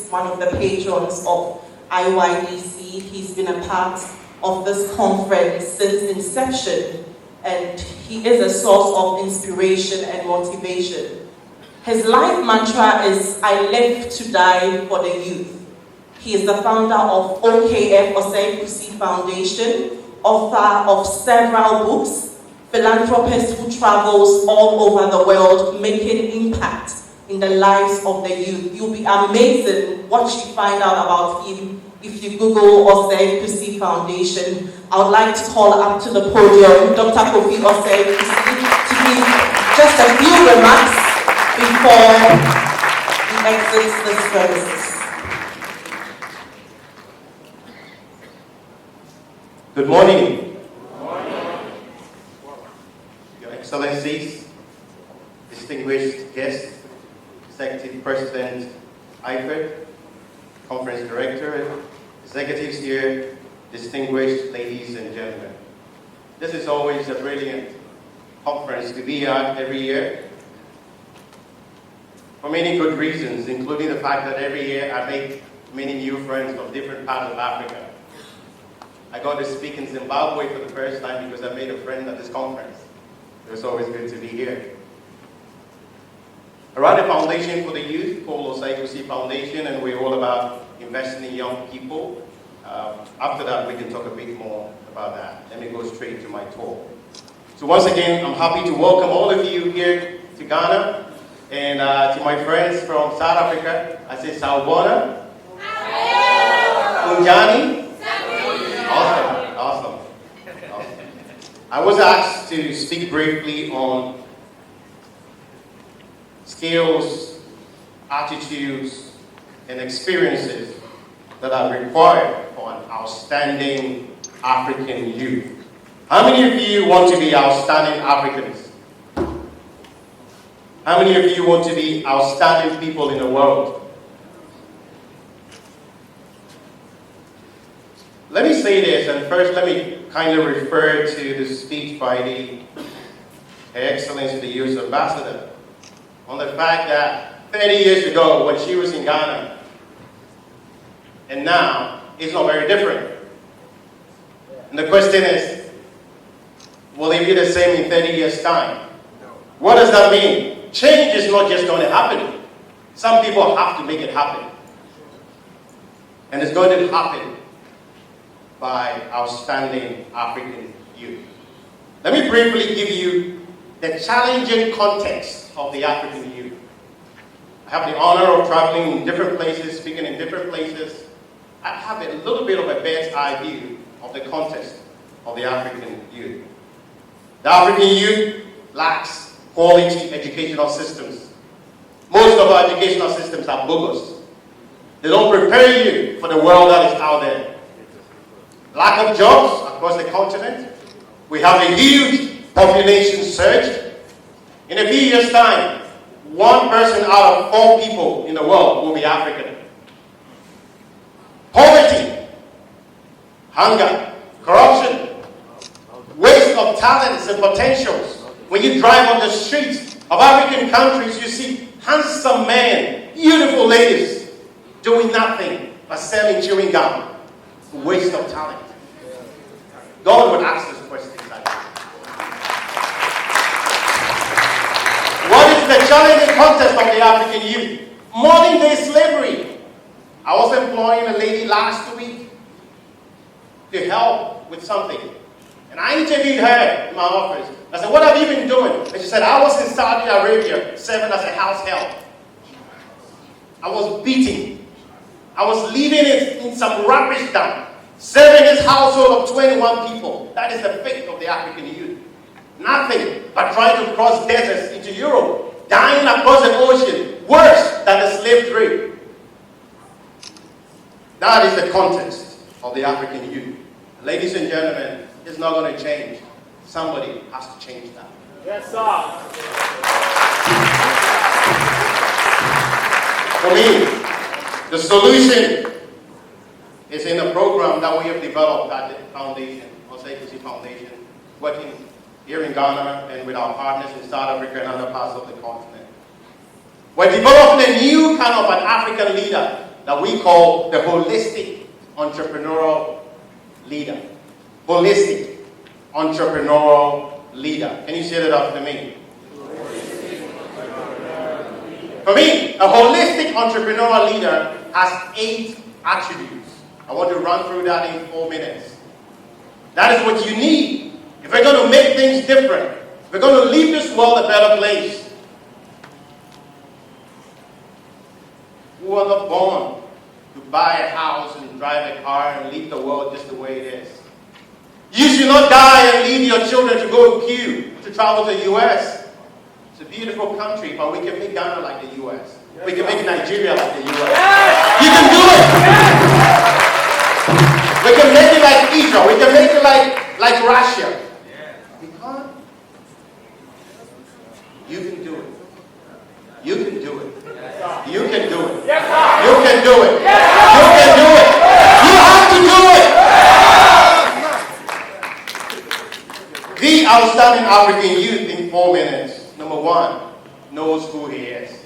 one of the patrons of Iydc. He's been a part of this conference since inception, and he is a source of inspiration and motivation. His life mantra is, "I live to die for the youth." He is the founder of OKF, Osei Kusi Foundation, author of several books, philanthropist who travels all over the world making impact in the lives of the youth. You'll be amazed what you find out about him if you Google Osei Kusi Foundation. I would like to call up to the podium Dr. Kofi Osei Kusi to give just a few remarks before he exits this premises. Good morning. Good morning. Your Excellencies, distinguished guests, Executive President Eifert, Conference Director, executives here, distinguished ladies and gentlemen. This is always a brilliant conference to be at every year for many good reasons, including the fact that every year I make many new friends from different parts of Africa. I got to speak in Zimbabwe for the first time because I made a friend at this conference. It was always good to be here. I run a foundation for the youth called Osei Kusi Foundation, and we're all about investing in young people. After that, we can talk a bit more about that. Let me go straight to my talk. So once again, I'm happy to welcome all of you here to Ghana, and to my friends from South Africa, I say Sawubona, Unjani. Awesome. I was asked to speak briefly on skills, attitudes, and experiences that are required for an outstanding African youth. How many of you want to be outstanding Africans? How many of you want to be outstanding people in the world? Let me say this, and first let me kind of refer to the speech by Her Excellency, the U.S. Ambassador, on the fact that 30 years ago, when she was in Ghana, and now, it's not very different. And the question is, will it be the same in 30 years' time? What does that mean? Change is not just going to happen. Some people have to make it happen. And it's going to happen by outstanding African youth. Let me briefly give you the challenging context of the African youth. I have the honor of traveling in different places, speaking in different places. I have a little bit of a bird's eye view of the context of the African youth. The African youth lacks quality educational systems. Most of our educational systems are bogus. They don't prepare you for the world that is out there. Lack of jobs across the continent. We have a huge population surge. In a few years' time, 1 person out of 4 people in the world will be African. Poverty, hunger, corruption, waste of talents and potentials. When you drive on the streets of African countries, you see handsome men, beautiful ladies, doing nothing but selling chewing gum. Waste of talent. God would ask us questions like that. What is the challenging context of the African youth? Modern day slavery. I was employing a lady last week to help with something. And I interviewed her in my office. I said, "What have you been doing?" And she said, "I was in Saudi Arabia serving as a house help. I was beating. I was leaving it in some rubbish dump, serving this household of 21 people." That is the fate of the African youth. Nothing but trying to cross deserts into Europe, dying across an ocean, worse than the slave trade. That is the context of the African youth. Ladies and gentlemen, it's not going to change. Somebody has to change that. Yes, sir. For me, the solution is in a program that we have developed at the foundation, Osei Kusi Foundation, working here in Ghana and with our partners in South Africa and other parts of the continent. We're developing a new kind of an African leader that we call the holistic entrepreneurial leader. Holistic entrepreneurial leader. Can you say that after me? For me, a holistic entrepreneurial leader has 8 attributes. I want to run through that in 4 minutes. That is what you need if we're going to make things different. If we're going to leave this world a better place. We were not born to buy a house and drive a car and leave the world just the way it is. You should not die and leave your children to go queue to travel to the U.S. It's a beautiful country, but we can make Ghana like the U.S. We can make Nigeria like the U.S. You can do it! We can make it like Israel. We can make it like Russia. We can't. You can do it. You can do it. You can do it. You can do it. You can do it. You have to do it! The outstanding African youth in 4 minutes. Number 1, knows who he is.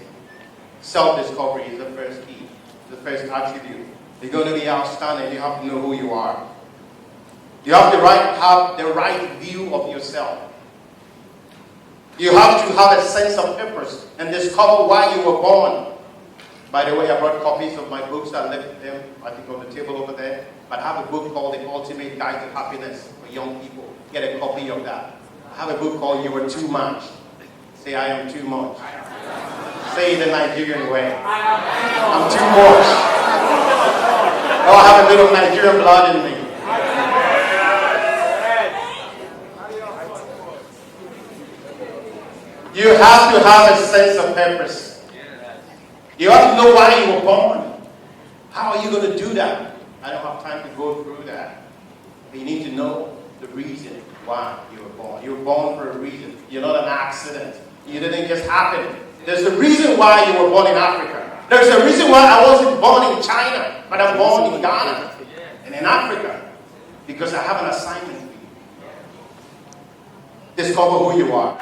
Self-discovery is the first key, the first attribute. You're going to be outstanding. You have to know who you are. You have to have the right view of yourself. You have to have a sense of purpose and discover why you were born. By the way, I brought copies of my books. I left them, I think, on the table over there. But I have a book called The Ultimate Guide to Happiness for Young People. Get a copy of that. I have a book called You Are Too Much. Say, I am too much. Say it the Nigerian way. I'm too much. Oh, I have a bit of Nigerian blood in me. You have to have a sense of purpose. You have to know why you were born. How are you going to do that? I don't have time to go through that. But you need to know the reason why you were born. You were born for a reason. You're not an accident. You didn't just happen. There's a reason why you were born in Africa. There's a reason why I wasn't born in China, but I'm born in Ghana and in Africa. Because I have an assignment for you. Discover who you are.